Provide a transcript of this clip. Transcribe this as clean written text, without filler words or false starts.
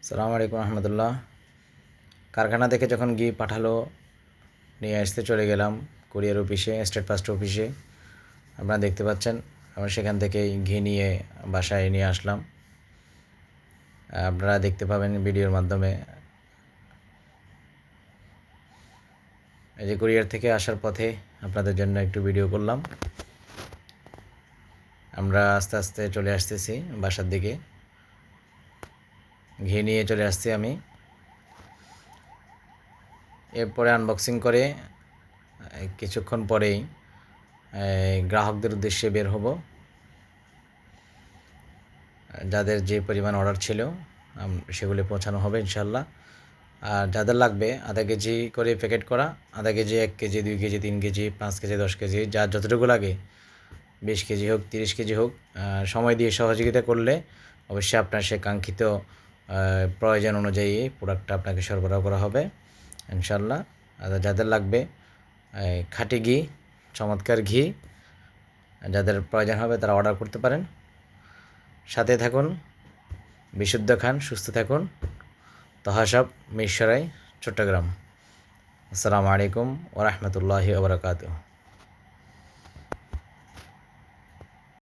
সালামু আলাইকুম রহমতুল্লাহ। কারখানা থেকে যখন ঘি পাঠালো নিয়ে আসতে চলে গেলাম কুরিয়ার অফিসে, স্টেট ফার্স্ট অফিসে। আপনারা দেখতে পাচ্ছেন আমরা সেখান থেকে ঘি নিয়ে বাসায় নিয়ে আসলাম। আপনারা দেখতে পাবেন ভিডিওর মাধ্যমে। এই যে কুরিয়ার থেকে আসার পথে আপনাদের জন্য একটু ভিডিও করলাম। আমরা আস্তে আস্তে চলে আসতেছি বাসার দিকে। ঘি নিয়ে চলে আসছি আমি। এরপরে আনবক্সিং করে কিছুক্ষণ পরেই গ্রাহকদের উদ্দেশ্যে বের হব। যাদের যে পরিমাণ অর্ডার ছিল সেগুলি পৌঁছানো হবে ইনশাল্লাহ। আর যাদের লাগবে আধা কেজি করে প্যাকেট করা, আধা KG, 1 KG, 2 KG, 3 KG, 5 KG, 10 KG, যার যতটুকু লাগে, 20 কেজি হোক, 30 কেজি হোক, সময় দিয়ে সহযোগিতা করলে অবশ্যই আপনার সে কাঙ্ক্ষিত প্রয়োজন অনুযায়ী প্রোডাক্টটা আপনাকে সরবরাহ করা হবে ইনশাল্লাহ। আর যাদের লাগবে খাঁটি ঘি, চমৎকার ঘি, যাদের প্রয়োজন হবে তারা অর্ডার করতে পারেন। সাথে থাকুন, বিশুদ্ধ খান, সুস্থ থাকুন। তহাসাব, মিরসরাই, চট্টগ্রাম। আসসালামু আলাইকুম ওয়া রাহমাতুল্লাহি ওয়া বারাকাতুহু।